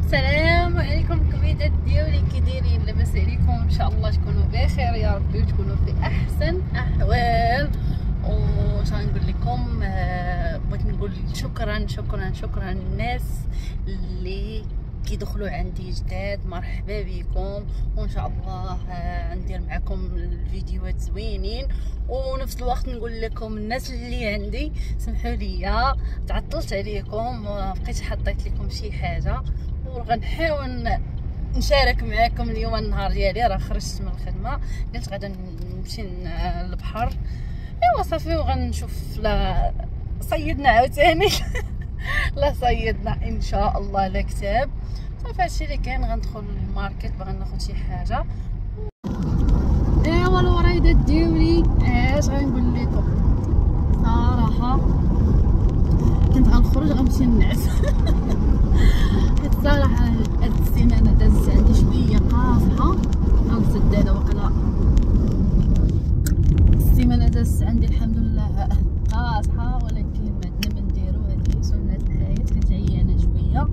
السلام عليكم الكبيدات ديالي، كي دايرين؟ لاباس عليكم؟ ان شاء الله تكونوا بخير يا ربي وتكونوا في احسن احوال. واش غنقول لكم، بغيت نقول شكرا للناس اللي كيدخلوا عندي جداد، مرحبا بكم. وان شاء الله ندير معكم الفيديوهات زوينين. ونفس الوقت نقول لكم الناس اللي عندي سمحوا لي تعطلت عليكم، بقيت حطيت لكم شي حاجه وغنحاول نشارك معكم اليوم. النهار ديالي راه خرجت من الخدمه، قلت غادا نمشي للبحر، ايوا صافي، وغنشوف لا صيدنا عاوتاني لا صيدنا ان شاء الله لا كتاب. صافي هادشي اللي كاين. غندخل للماركت باغا ناخذ شي حاجه. ايوا الوريدات ديالي اش غنقول لكم، صراحه كنت غنخرج غنمشي ننعس حيت صراحه هاد السيمانه دازت عندي شويه قاصحه. غنسد هذا وقيلا السيمانه دازت عندي الحمد لله قاصحه، ولكن ما عندنا ما نديرو، هذه سنه الحياه. كنت عيانه شويه،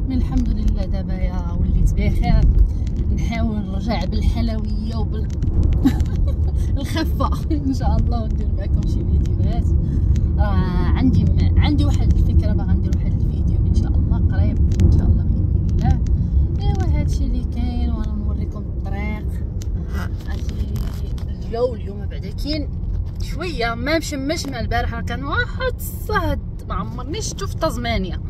من الحمد لله دابا يا وليت بخير. نحاول نرجع بالحلويه وبال الخفه ان شاء الله، وندير معكم شي فيديوهات. عندي واحد الفكره، باغا ندير واحد الفيديو ان شاء الله قريب ان شاء الله باذن الله. ايوا هادشي اللي كاين، وانا نوريكم الطريق. هادشي الجو اليوم بعدا كاين شويه ما مشمش. من البارح كان واحد الصهد ما عمرني شفتو في تازمانيا،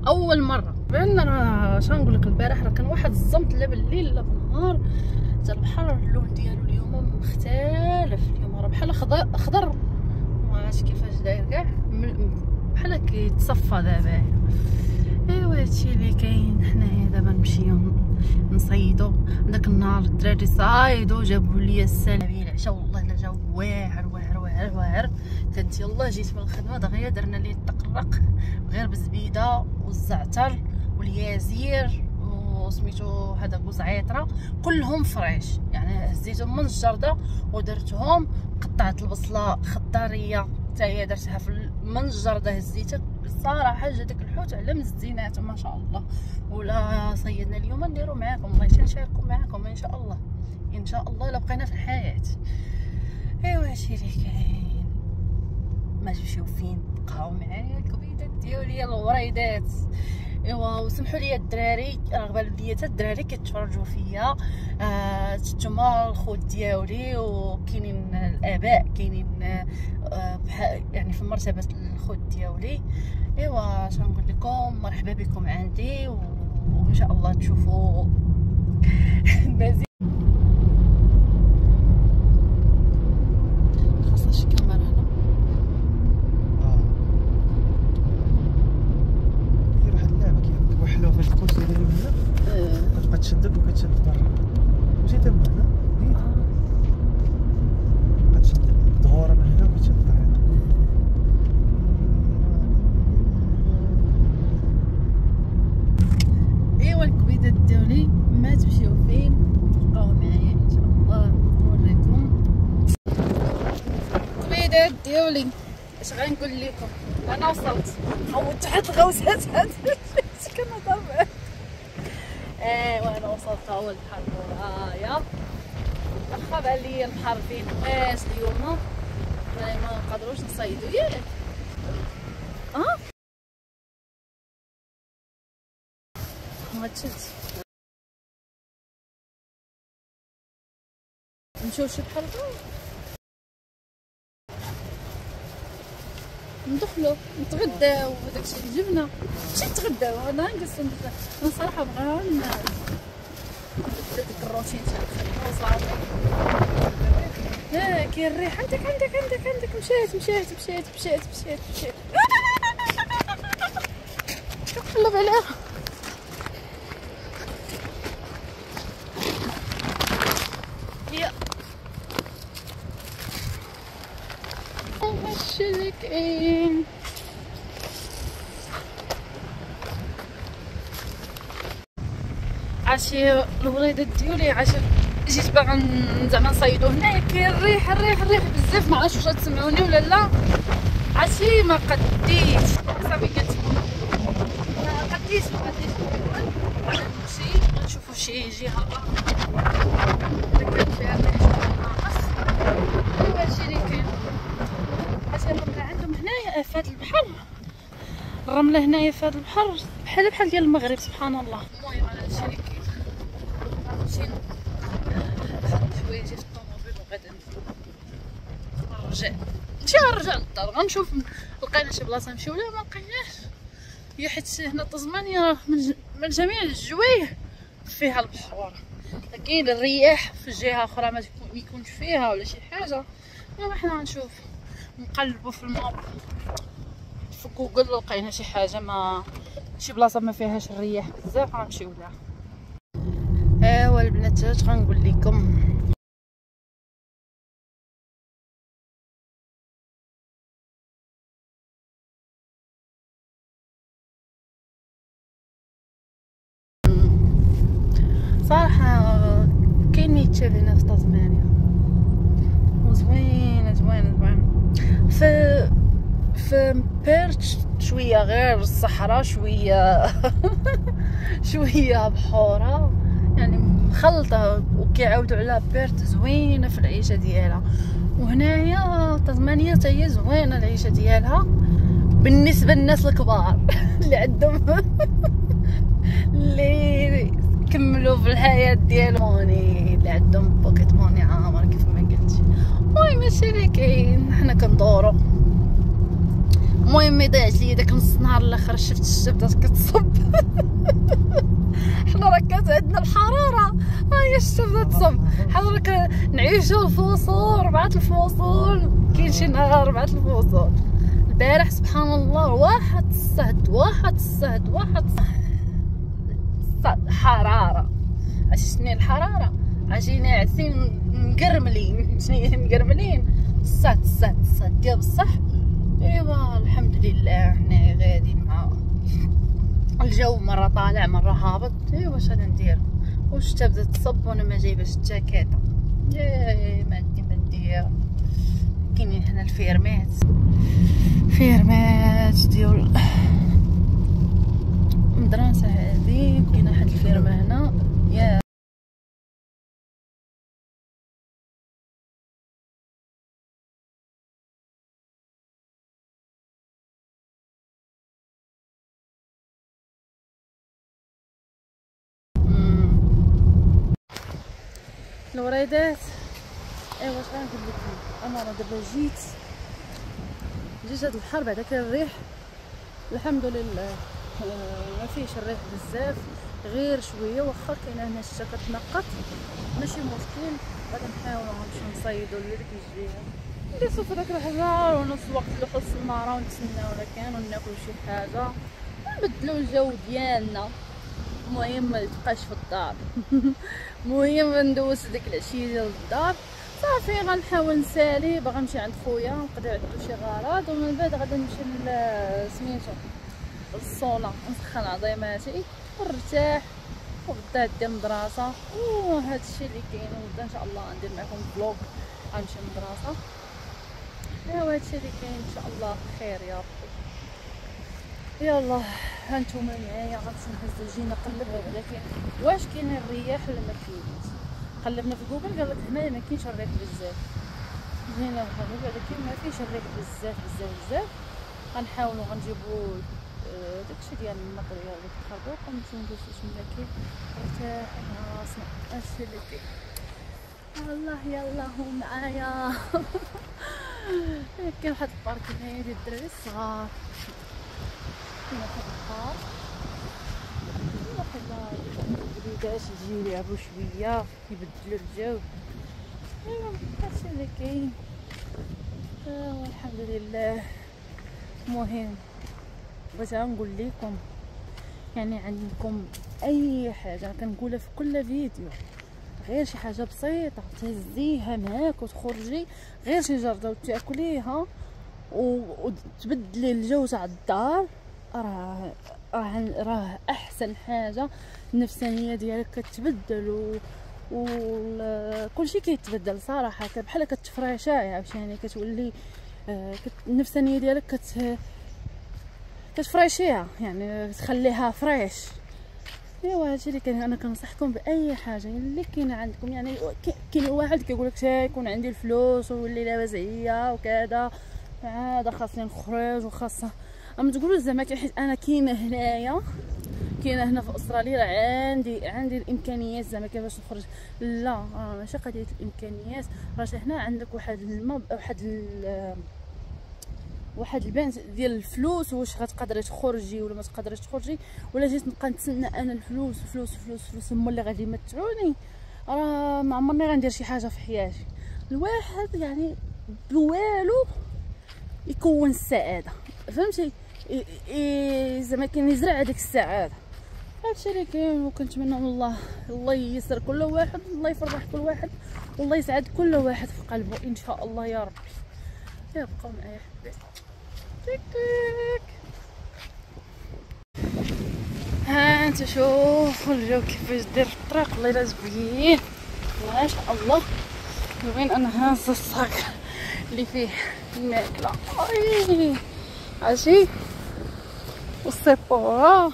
اول مره. بان راه شنقول لك، البارح راه كان واحد الزمط، لا بالليل لا بالنهار. حتى البحر اللون ديالو اليوم مختلف، اليوم راه بحال خضر، ما عرفتش كيفاش داير كاع، بحال كيتصفى دابا. ايوا هادشي اللي كاين. حنايا دابا نمشيو نصيدو. داك النهار الدراري صايدو، جابوا لي السلابي العشاء، والله الا جا واعر واعر واعر واعر. كنت يلاه جيت من الخدمه دغيا درنا ليه الطقرق غير بالزبيده والزعتر واليازير وسميتو هذاك بوزعيطره، كلهم فريش. يعني هزيتهم من الجرده ودرتهم، قطعت البصله خضاريه حتى هي درتها من الجرده، هزيتها. الصراحه جا داك الحوت على مزينات ما شاء الله. ولا صيدنا اليوم نديرو معاكم، بغيت نشاركو معاكم ان شاء الله، ان شاء الله لو بقينا في الحياه. ايوا هادشي اللي كاين. ما تمشيو فين، بقاو معايا الكبيدات ديالي الوريدات. ايوا وسمحوا لي الدراري، راه بان ليا حتى الدراري كيتفرجوا فيا. نتوما الخوت ديالي، وكاينين الاباء، كاينين يعني في مرتبه الخوت ديالي. ايوا اش نقول لكم، مرحبا بكم عندي، وان شاء الله تشوفوا المزيد. خاصها شي كاميرا هنا. دير واحد اللعبه كيوحلوها فاش الكرسي ديالو هنا، كتبقى تشدك وكتشد برا. ماشي تا هنا نيت، كتشد الدهوره من هنا وكتشد برا. ايوا الكبيدات ديالي، ما تمشيو فين، بقاو معايا ان شاء الله نوريكم الكبيدات ديالي. اش غنقول لكم، انا وصلت عودت حد غوسات هاد كنهضر معاك. ايوا انا وصلت، هو البحر ورايا. واخا بان ليا البحر فيه نقاش اليوم، ما نقدروش نصيدو ياك. ما تشد نمشيو شي بحال هكا، ندخلو نتغداو وداكشي الجبنه، ماشي نتغداو، انا نجلس نتغدى. انا صراحه بغا داك الروتين تاع الخدمه وصافي. كاين الريحه. عندك مشيت نقلب عليها. هادشي اللي كاين. عرفتي الوليدات ديالي، عشان جيت باغا زعما نصيدو هنايا، كاين الريح بزاف، ما عرفتش واش تسمعوني ولا لا. عشي ما قديت صافي قلت ما قديت نمشي نشوفو شي جهه كان فيها ناقص. هادشي اللي كاين. حتى الرمله عندهم هنايا في هذا البحر، الرمله هنايا في هذا البحر بحال ديال المغرب سبحان الله. المهم على هادشي اللي كاين. غنمشي نحط حوايجي في الطوموبيل وغادي نرجع للدار. غنشوف لقينا شي بلاصه نمشيو لها، ما لقيناش هي حيت هنا طزمانيا من جميع الجويه فيها البحور، كاين الرياح في الجهه اخرى ما يكونش فيها ولا شي حاجه. دابا حنا غنشوف نقلبوا في الماب في جوجل لو لقينا شي حاجه ما شي بلاصه ما فيهاش الرياح بزاف غنمشيو لها. ايوا البنات غنقول لكم صراحه كاين يتشاف هنا في طزمانيا وزوين زوين زوين. في بيرتش شويه غير الصحراء شويه شويه بحوره يعني مخلطه، وكيعاودوا على بيرت زوينه في العيشه ديالها. وهنايا طزمانيا حتى هي زوينه العيشه ديالها بالنسبه للناس الكبار اللي عندهم اللي كملوا في الحياه ديالهم، اللي عندهم بوكيت موني عامر كيف ما قلت. المهم هادشي اللي كاين، حنا كندورو. المهم ضيعت لي داك نص نهار الاخر، شفت الشتا بدات كتصب حنا راه كانت عندنا الحراره، هي الشتا بدات تصب. حنا راه نعيشوا الفصول 4 الفصول، كاين شي نهار 4 الفصول. البارح سبحان الله واحد الصهد حراره. عشتني الحراره عجينا عسين مقرملين الصهد ديال بصح. ايوا الحمد لله حنا غاديين مع الجو، مره طالع مره هابط. ايوا واش غادي ندير؟ والشتا بدات تصب وانا ما جايباش الجاكيطه. يا ما ندير. كاينين هنا الفيرمات ديال المدرسه هذه، كاينه واحد الفيرما هنا. يا الوريدات. ايوا واش غنقول لكم، انا دابا جيت هاد البحر بعدا كان الريح الحمد لله ما فيش الريح بزاف، غير شويه. واخا كاينه هنا الشتا كتنقط ماشي مشكل. غادي نحاولوا نمشيو نصيدوا لديك الجهه اللي صوفوا داك الحجر ونص الوقت لحوس النهار ونتسناو ولا كان وناكلوا شي حاجه ونبدلوا الجو ديالنا. المهم ما تبقاش في الدار المهم ندوز ديك العشيه ديال الدار صافي. غنحاول نسالي، باغا نمشي عند خويا نقضي عندو شي غراض، ومن بعد غادي نمشي سميتو للصولا نسخن عظيماتي ونرتاح وغدا ندير المدرسه. وهادشي اللي كاين. وغدا ان شاء الله غندير معكم فلوق غنمشي للمدرسه. ايوا هادشي اللي كاين ان شاء الله خير يا ربي. يلا هانتوما معايا غنمشيو نهزو الجينا نقلبها بعدا كاين واش كاين الرياح ولا ما كاينش. قلبنا في جوجل قالك هنايا ما كاينش الريح بزاف. جينا نقلبو بعدا كاين ما فيش الريح بزاف. غنحاولوا غنجيبو داكشي ديال المطريه اللي كتخربوق ونمشيو ندوزو تما كي نرتاحو راسنا. هادشي اللي كاين. والله يلا هو معايا كاين واحد البارك هنايا ديال الدراري الصغار. كاين واحد البارك الوليدات يجيو يلعبوا شويه يبدلوا الجو. ايوا هادشي اللي كاين. والحمد لله. المهم بغيت نقول لكم يعني عندكم اي حاجه كنقولها في كل فيديو، غير شي حاجه بسيطه تهزيها معاك وتخرجي، غير شي جرده وتاكليها وتبدلي الجو تاع الدار، راه احسن حاجه. النفسانيه ديالك كتبدل وكلشي كيتبدل صراحه، بحال كتفريشاي عاوتاني كتولي النفسانيه ديالك كتفريشيها، يعني تخليها فريش. ايوا هادشي اللي كان انا كنصحكم باي حاجه اللي كاينه عندكم. يعني كاين واحد كيقول لك يكون عندي الفلوس واللي لاباس عليا وكذا، هذا خاصني نخرج وخاصه اما تقولوا زعما حيت انا كاينه هنايا، كاينه هنا في استراليا، راه عندي الامكانيات زعما كيفاش نخرج. لا ماشي قضيه الامكانيات، راه هنا عندك واحد البنت ديال الفلوس، واش غتقدري تخرجي ولا ما تقدريش تخرجي، ولا جيت نبقى نتسنى انا الفلوس فلوس فلوس فلوس هما اللي غادي يمتعوني، راه ما عمرني غندير شي حاجه في حياتي. الواحد يعني بوالو يكون السعاده، فهمتي؟ زعما كاين يزرع هذيك السعاده. هادشي اللي كاين، وكنتمنى من الله ييسر كل واحد، الله يفرح كل واحد، والله يسعد كل واحد في قلبه ان شاء الله يا ربي. يبقى معايا حبيبي. ها انت شوفوا الجو كيفاش داير في الطريق، الله يلا زوين ما شاء الله. وين انا هازه الصاك اللي فيه الماكله، عرفتي والسيبورا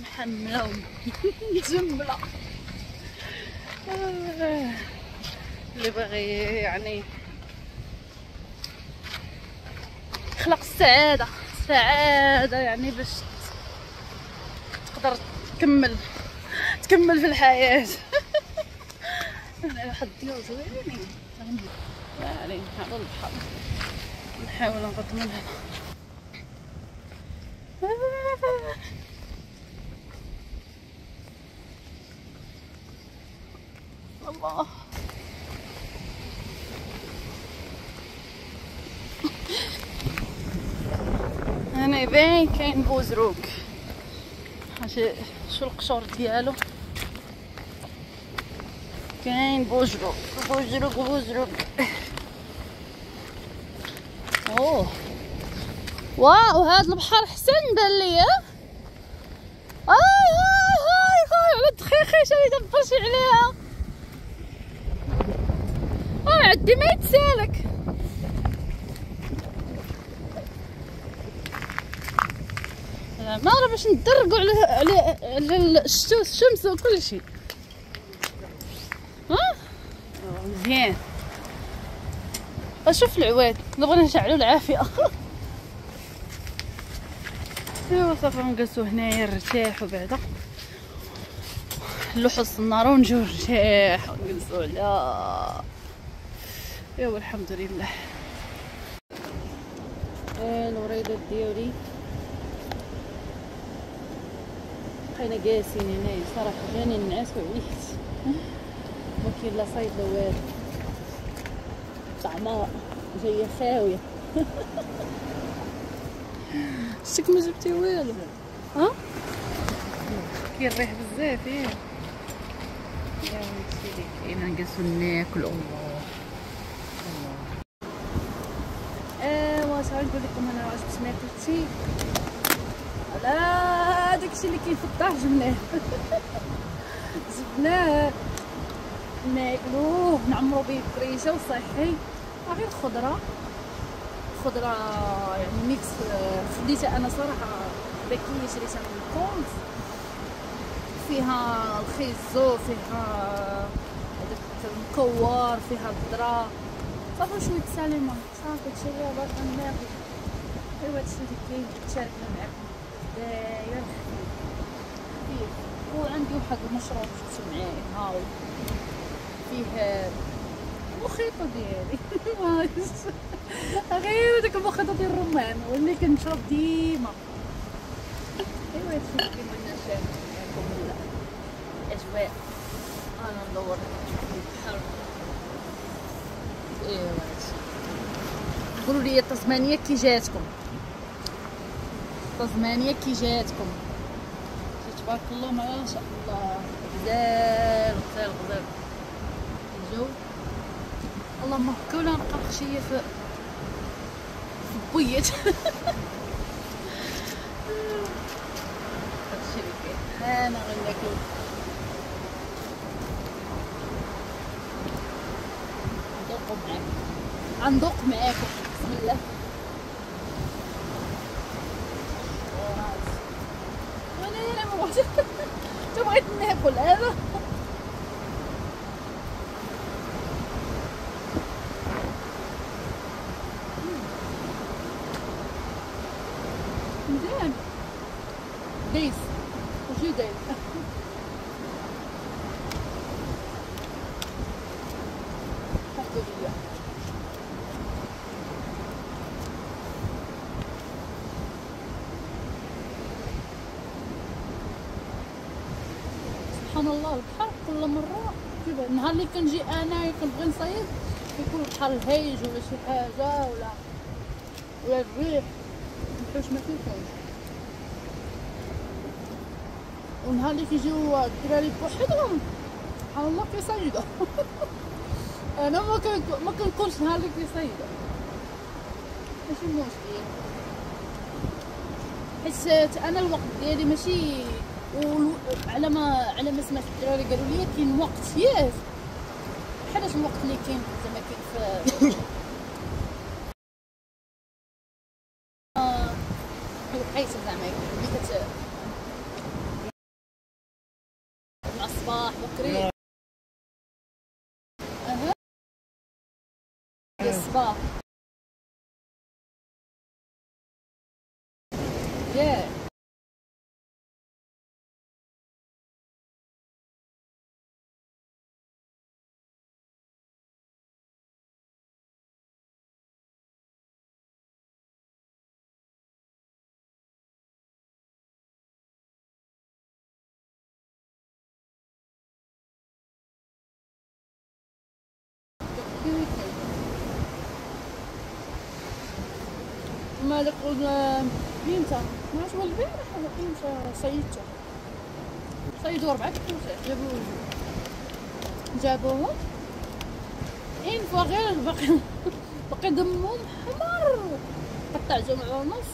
محمله ومجمله. اللي باغي يعني خلق السعاده يعني باش تقدر تكمل في الحياه. واحد الديو زوينين يعني على البحر، نحاول نغط من هنا. الله هنا باين كاين بوزروك، شو القشور ديالو، كاين بوزروك. اوه واو، هاد البحر حسن بان ليا. هاي على الدخيخيشه اللي تنفرشي عليها، عدي ما يتسالك. ما راه باش ندرقوا على الشمس وكل شيء. ها مزيان. اشوف العواد نبغي نشعلوا العافيه. ايوا صافي نجلسوا هنايا نرتاحوا بعدا نلوحوا النار ونجيو نرتاحوا ونجلسوا على. ايوا الحمد لله. الوريدات ديالي بقينا جالسين هنايا صراحه، جاني النعاس وعييت، ما كاين لا صيد لا والو، طعمه جايه خاويه. شتك ما جبتي والو؟ ها كاين الريح بزاف يا ولدي اللي كاين. نجلسو ناكلو. ايوا صافي نقول لكم انا واش باش ناكل شي على داكشي اللي كاين في الدار، جبناه ناكلوه نعمرو به كريشه وصحي، غير خضره يعني ميكس. خديتها انا صراحه باكيه، شريتها من الكونز، فيها الخيزو، فيها هذاك المكور، فيها الذره، صافي شويه ساليمون، صافي هادشي اللي باغا ناكل. ايوا هادشي اللي كاين تشاركنا معكم داير خفيف. وعندي واحد المشروب جبت معايا هاو فيه المخيطه ديالي. غير ديك المخيطه ديال الرمان واللي كنشرب ديما. ايوا هادشي اللي كنا نشارك معكم الاجواء. انا ندور البحر. ايوا هادشي. قولوا لي التزمانيه كي جاتكم؟ التزمانيه كي جاتكم؟ تبارك الله ما شاء الله، غزال الجو. اللهم هكا ولا نبقى شويه في بويت. هادشي اللي كاين. انا غناكل ندوق معاكم بسم الله. انا ما بغيتش بغيت ناكل هذا. مزيان دايس وشي دايس. الحمد لله. سبحان الله البحر كل مرة كيف النهار اللي كنجي انا كنبغي نصيد يكون البحر هايج ولا شي حاجة ولا الريح الحوش ما كيكونش. ونهار اللي كيجيو الدراري بوحدهم سبحان الله كيصيدوا. انا ما كنكونش نهار اللي كيصيدوا ماشي مشكل، حيت انا الوقت ديالي ماشي على ما سمعت الدراري قالوا لي كاين وقت ياك بحال الوقت اللي كاين زعما كاين في الوقيته زعما اللي مع الصباح بكري. اها الصباح ياك مالك امتى ما عرفتش هو البارح ولا امتى صيدوا 4 كيلوات جابوهم اين فوا غير باقي دمهم حمر. قطعتهم على النص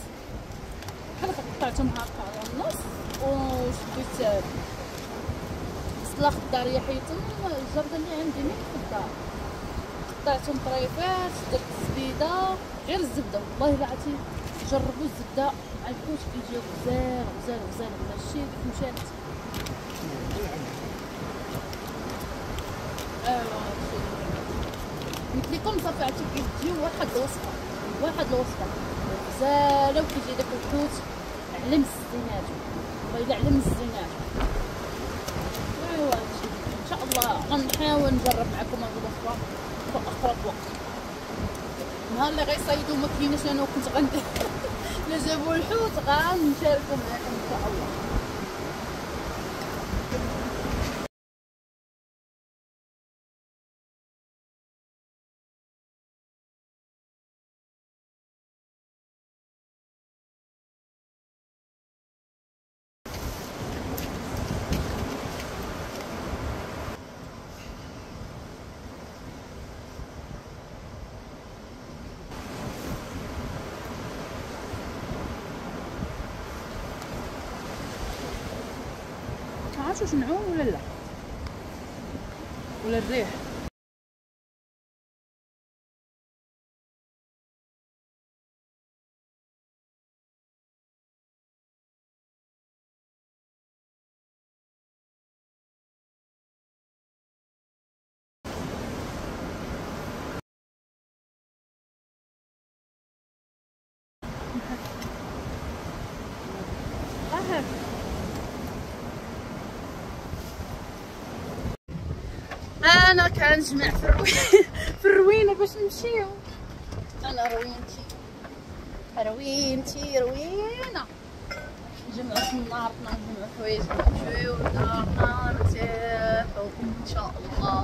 بحال قطعتهم هكا على النص وشديت بصله خضاريه حيتهم الجرده اللي عندي من الخضار قطعتهم طريفات درت الزبيده غير الزبده والله الا عرفتي جربوا الزبده مع الحوت كيجيو غزال ماشي ديك مشات. قلت لكم صافي عرفتي كيجيو واحد الوصفه غزاله وكيجي داك الحوت على مزيناتو والله الا على مزيناتو. ايوا ان شاء الله غنحاول نجرب معكم هاد الوصفه في اقرب وقت. النهار اللي غيصيدوا ما كايناش انا كنت غندير الا جابوا الحوت غنشاركوا معكم ان شاء الله. عرفتوا واش نعوم ولا لا ولا الريح. انا كنجمع في الروينه باش نمشيو. انا روينه نجمعو في النهار نجمعو حوايج نمشيو لدارنا نرتاحو ان شاء الله.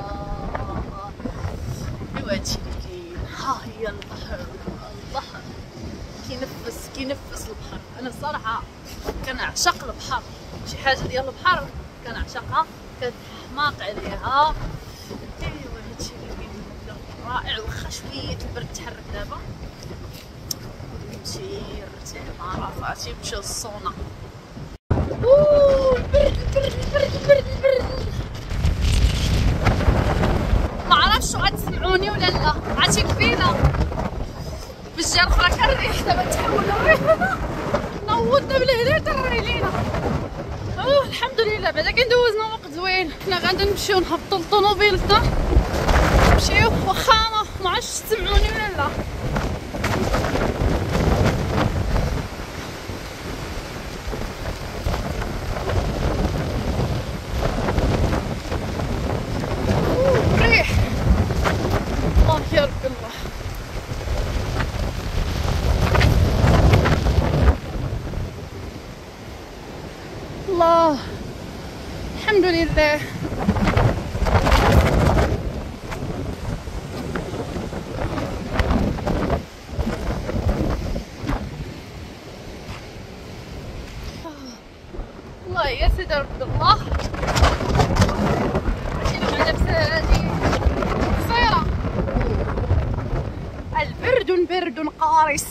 ايوا هادشي اللي كاين. ها هي البحر كينفس البحر. انا الصراحه كنعشق البحر، شي حاجه ديال البحر كنعشقها كنحماق عليها. ايوا هادشي اللي كاين رائع. واخا شويه البرد تحرك دابا نمشي نرتاح مع راساتي نمشي للصونا. البرد ما عرفتش غتسمعوني ولا لا. عرفتي كفيله باش الريح دابا تحول الريح نوضنا من هنا حتى الرجلينا. الحمد لله بعدا كي دوزنا وقت زوين. حنا غادي نمشيو نهبطو لطوموبيلتنا نمشيو، واخا ما عرفتش تسمعوني ولا لا. الريح الله يا ربي الله. الله الحمد لله. الله يا سيدي ربي الله. ماشي مع لابسه هادي قصيره. البرد برد قارس.